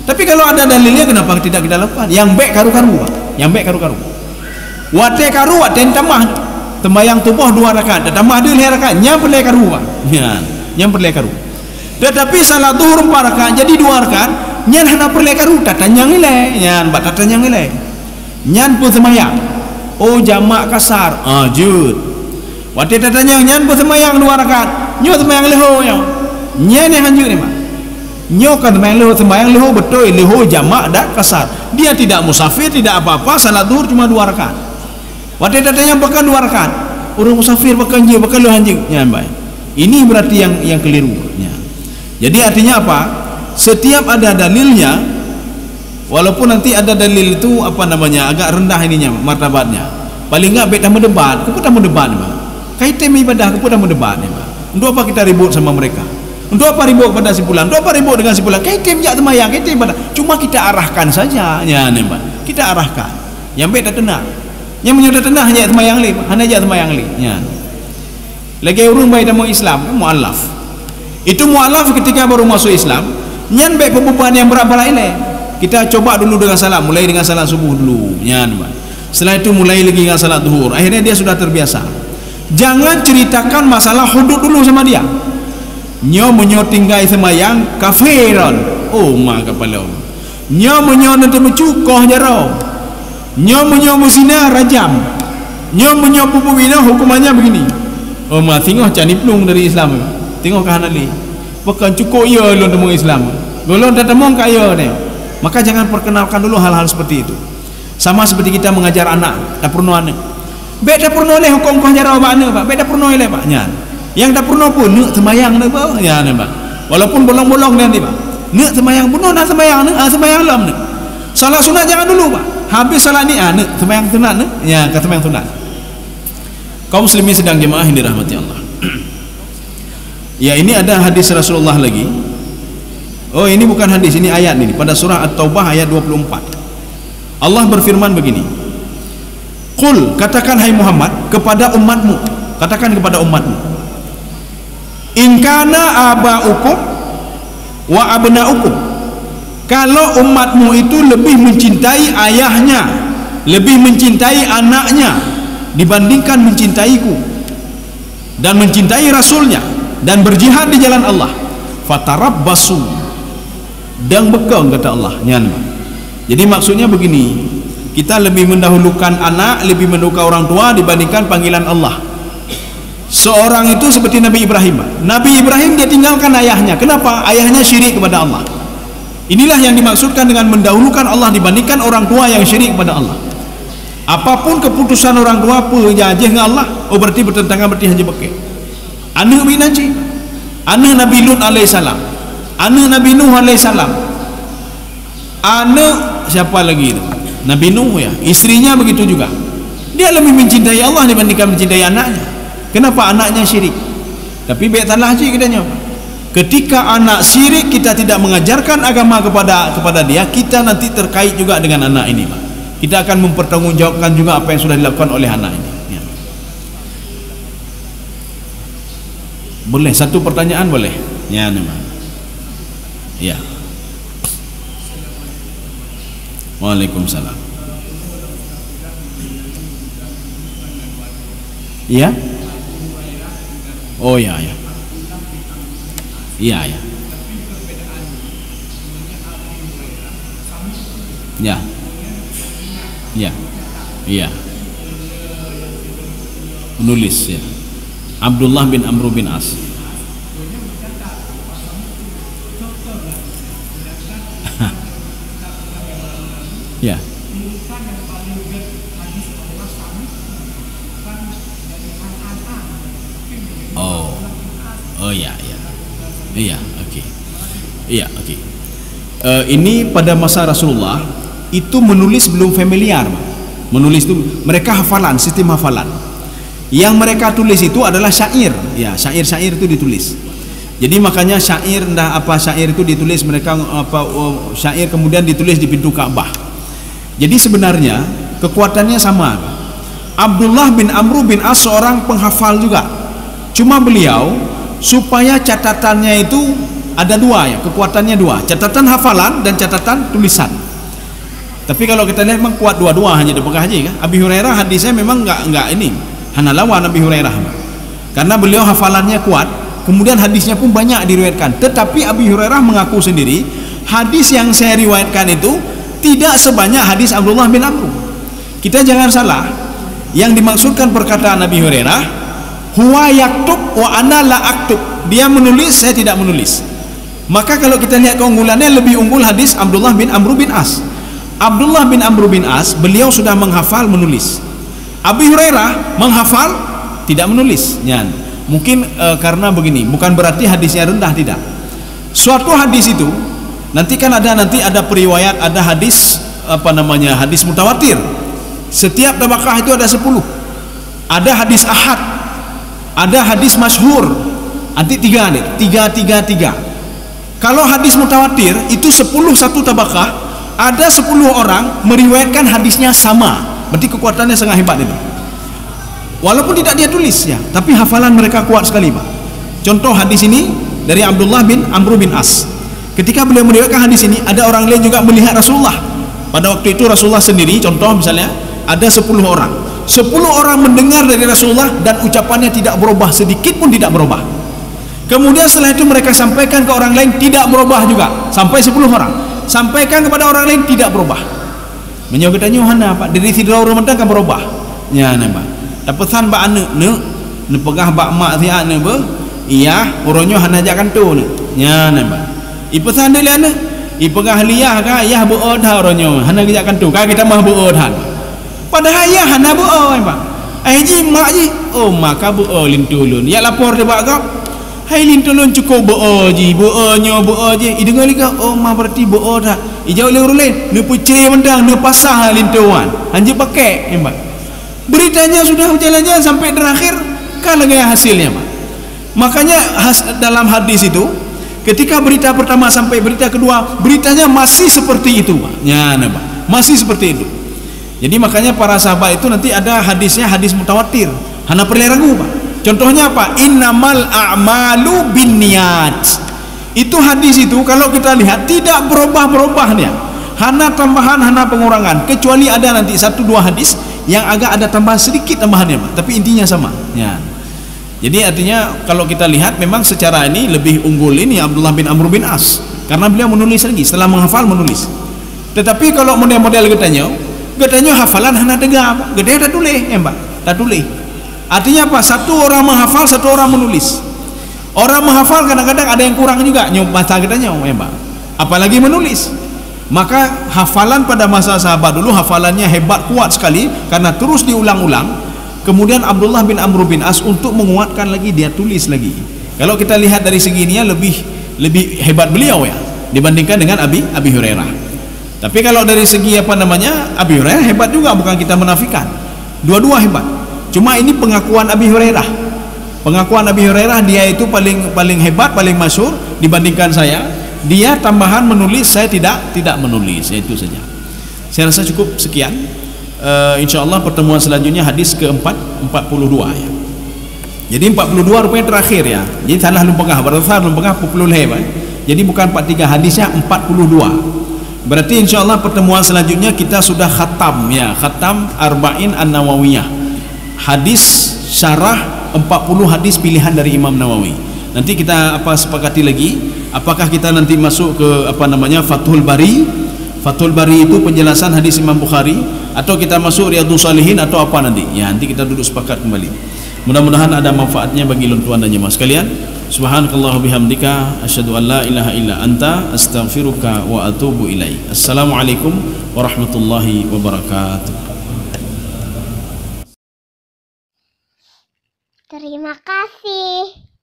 Tapi kalau ada dalilnya, kenapa tidak kita lakukan? Yang baik karu-karu, Pak. Yang baik karu-karu. Wate karu, wate tamah. Tembayang tubuh 2 rakaat, tambah 2 rakaat, nyam perlai karu, Pak. Nyam perlai karu. Tetapi salat zuhur 4 rakaat jadi 2 rakaat, nyan hana perlai karu, tatanyang ilai, nyan bat tatanyang ilai. Nyan pun semayang. Oh jamak kasar. Jud. Wate tatanyang nyan pun semayang 2 rakaat, nyo semayang leho nyo. Nyan yang hanjur ni, Pak. Nyo kan semayang leho betul, leho jamak dak kasar. Dia tidak musafir, tidak apa-apa, salat zuhur cuma 2 rakaat. Wate tatanyang bahkan 2 rakaat. Orang musafir bahkan je, bahkan leho hanjing. Nyan baik. Ini berarti yang keliru. Jadi artinya apa? Setiap ada dalilnya, walaupun nanti ada dalil itu agak rendah ininya martabatnya. Paling enggak baik tamu debat, aku tamu debat, Pak. Kaitan ibadah aku tamu debat, Pak. Untuk apa kita ribut sama mereka? Untuk apa ribut pada simpulan? Untuk apa ribut dengan simpulan? Kaitan jak semayang, kaitan ibadah. Cuma kita arahkan saja, Pak. Kita arahkan. Yang baik tak tenang. Yang menyudah tenang hanya semayang li, hanya jak semayang li. Lagi urung baik tamu Islam, mualaf. Itu mualaf ketika baru masuk Islam, nyan baik pembubahan yang berat-berat ini. Kita coba dulu dengan salat, mulai dengan salat subuh dulu, setelah itu mulai lagi dengan salat zuhur. Akhirnya dia sudah terbiasa. Jangan ceritakan masalah hudud dulu sama dia. Nyo tinggai semayang kafiran. Oh mak kepala. Nyo nanti mencukoh jaro. Nyo musina rajam. Nyo pupu bina hukumannya begini. Oh mak tengok cani pelung dari Islam. Tengok kahanan ni. Bukan cukup ia lo temu Islam. Golong tak temu kaya ni. Maka jangan perkenalkan dulu hal-hal seperti itu. Sama seperti kita mengajar anak, tak perlu anak. Bek dah purno leh hukum kau jarau makna pak. Bek dah purno leh pak. Nya. Yang dah purno pun nak semayang nak apa? Ya pak. Walaupun bolong-bolong nanti pak. Nak semayang pun nak semayang nak, semayang lam nak. Salat sunat jangan dulu pak. Habis salat ni nak semayang sunat nak. Ya, kata semayang sunat. Kaum muslimin sedang jemaah yang dirahmati Allah. Ya, ini ada hadis Rasulullah lagi. Oh, ini bukan hadis, ini ayat ini pada surah At-Taubah ayat 24. Allah berfirman begini. Qul, katakan hai Muhammad kepada umatmu, katakan kepada umatmu. In kana aba'ukum wa abna'ukum. Kalau umatmu itu lebih mencintai ayahnya, lebih mencintai anaknya dibandingkan mencintaiku dan mencintai rasulnya dan berjihad di jalan Allah, fatarabbasu, dan bekang kata Allah nyan. Jadi maksudnya begini, kita lebih mendahulukan anak, lebih mendahulukan orang tua dibandingkan panggilan Allah. Seorang itu seperti Nabi Ibrahim. Nabi Ibrahim dia tinggalkan ayahnya. Kenapa? Ayahnya syirik kepada Allah. Inilah yang dimaksudkan dengan mendahulukan Allah dibandingkan orang tua yang syirik kepada Allah. Apapun keputusan orang tua perjajah dengan Allah, oh berarti bertentangan, berarti haji bekek. Anak binaji, anak Nabi Lut alaihissalam, anak Nabi Nuh alaihissalam, anak siapa lagi itu? Nabi Nuh ya, istrinya begitu juga. Dia lebih mencintai Allah dibandingkan mencintai anaknya. Kenapa? Anaknya syirik. Tapi baik talah haji katanya. Ketika anak syirik, kita tidak mengajarkan agama kepada dia, kita nanti terkait juga dengan anak ini, Pak. Kita akan mempertanggungjawabkan juga apa yang sudah dilakukan oleh anak ini. Ya. Boleh satu pertanyaan boleh? Ya, nama. Ya. Waalaikumsalam. Ya. Oh ya ya. Iya ya. Ya. Ya. Iya. Menulis ya. Abdullah bin Amr bin As. Ya. Oh ya ya. Iya, oke. Iya, oke. Ini pada masa Rasulullah itu menulis belum familiar. Menulis itu mereka hafalan, sistem hafalan. Yang mereka tulis itu adalah syair. Ya, syair-syair itu ditulis. Jadi makanya syair syair itu ditulis mereka syair kemudian ditulis di pintu Ka'bah. Jadi sebenarnya kekuatannya sama. Abdullah bin Amr bin As seorang penghafal juga. Cuma beliau supaya catatannya itu ada dua ya, kekuatannya dua, catatan hafalan dan catatan tulisan. Tapi kalau kita lihat memang kuat dua-dua, hanya dipegang haji kan. Abi Hurairah hadisnya memang enggak ini, hana lawan Abi Hurairah. Karena beliau hafalannya kuat, kemudian hadisnya pun banyak diriwayatkan. Tetapi Abi Hurairah mengaku sendiri, hadis yang saya riwayatkan itu tidak sebanyak hadis Abdullah bin Amr. Kita jangan salah, yang dimaksudkan perkataan Abi Hurairah, huwa yaktub wa ana la aktub. Dia menulis, saya tidak menulis. Maka kalau kita lihat keunggulannya, lebih unggul hadis Abdullah bin Amr bin As. Abdullah bin Amr bin As beliau sudah menghafal, menulis. Abi Hurairah menghafal, tidak menulis. Ya. Mungkin karena begini, bukan berarti hadisnya rendah, tidak. Suatu hadis itu nanti kan ada periwayat, ada hadis hadis mutawatir. Setiap tabaqah itu ada 10. Ada hadis ahad, ada hadis masyhur. Nanti 3 nih, 3. Kalau hadis mutawatir itu 10 satu tabaqah, ada 10 orang meriwayatkan hadisnya sama. Berarti kekuatannya sangat hebat itu. Walaupun tidak dia tulis ya, tapi hafalan mereka kuat sekali, Pak. Contoh hadis ini dari Abdullah bin Amr bin As. Ketika beliau meriwayatkan hadis ini, ada orang lain juga melihat Rasulullah. Pada waktu itu Rasulullah sendiri, contoh misalnya ada 10 orang. 10 orang mendengar dari Rasulullah dan ucapannya tidak berubah, sedikit pun tidak berubah. Kemudian setelah itu mereka sampaikan ke orang lain, tidak berubah juga, sampai 10 orang. Sampaikan kepada orang lain, tidak berubah. Menyebut tanya hana Pak, dari tidur Ramadan kan berubah. Ya nambah. Dapetan ba anak ne pegah ba mak si anak be, iya uronyo hana jakan tu ne. Ya nambah. Ipesan dia liana, ipegah liah ka ayah buod ha uronyo, hana jakan tu. Ka kita mah buod han. Padahal ayah hana buod, Pak. ji mak ji. Oh maka bu lin tulun. Ya lapor dia bagap. Hai lin tulun cukup bu ji, bu nyo bu ji. I dengar lika oh ma berarti bu dah. I jauh le urang lain. Ne pucre mendang, ne pasah lin tuan. Hanje pakai embak. Beritanya sudah jalan-jalan sampai terakhir kan lagi hasilnya Pak. Makanya dalam hadis itu ketika berita pertama sampai berita kedua, beritanya masih seperti itu Pak. Ya, nah, Pak. Masih seperti itu. Jadi makanya para sahabat itu nanti ada hadisnya hadis mutawatir. Hana perlu ragu Pak. Contohnya apa? Innamal a'malu binniyat. Itu hadis itu kalau kita lihat tidak berubah-berubahnya. Hana tambahan, hana pengurangan. Kecuali ada nanti 1-2 hadis yang agak ada tambahan sedikit tambahannya Pak. Tapi intinya sama. Ya. Jadi artinya kalau kita lihat memang secara ini lebih unggul ini Abdullah bin Amr bin As karena beliau menulis lagi setelah menghafal menulis. Tetapi kalau model-model getanya hafalan hana tegak, gede tak tulis, Mbak, tak tulis. Artinya apa? Satu orang menghafal, satu orang menulis. Orang menghafal kadang-kadang ada yang kurang juga baca getanya, Mbak. Apalagi menulis. Maka hafalan pada masa sahabat dulu hafalannya hebat kuat sekali karena terus diulang-ulang. Kemudian Abdullah bin Amr bin As untuk menguatkan lagi dia tulis lagi. Kalau kita lihat dari segi ini lebih hebat beliau ya dibandingkan dengan Abi Hurairah. Tapi kalau dari segi Abi Hurairah hebat juga, bukan kita menafikan. Dua-dua hebat. Cuma ini pengakuan Abi Hurairah. Pengakuan Abi Hurairah dia itu paling hebat, paling masyhur dibandingkan saya. Dia tambahan menulis, saya tidak menulis. Itu saja. Saya rasa cukup sekian. InsyaAllah pertemuan selanjutnya hadis ke-42 ya. Jadi 42 rupanya terakhir ya. Jadi salah lumpengah, berdasar lumpengah 40 ya. Jadi bukan 43, hadisnya 42. Berarti InsyaAllah pertemuan selanjutnya kita sudah khatam ya, khatam Arba'in An-Nawawiyah. Hadis syarah 40 hadis pilihan dari Imam Nawawi. Nanti kita sepakati lagi apakah kita nanti masuk ke Fathul Bari. Fathul Bari itu penjelasan hadis Imam Bukhari, atau kita masuk Riyadhus Shalihin, atau apa nanti ya, nanti kita duduk sepakat kembali. Mudah-mudahan ada manfaatnya bagi tuan dan jemaah sekalian. Subhanakallah bihamdika asyhadu an la ilaha illa anta astaghfiruka wa atubu ilaik. Assalamualaikum warahmatullahi wabarakatuh.
Terima kasih.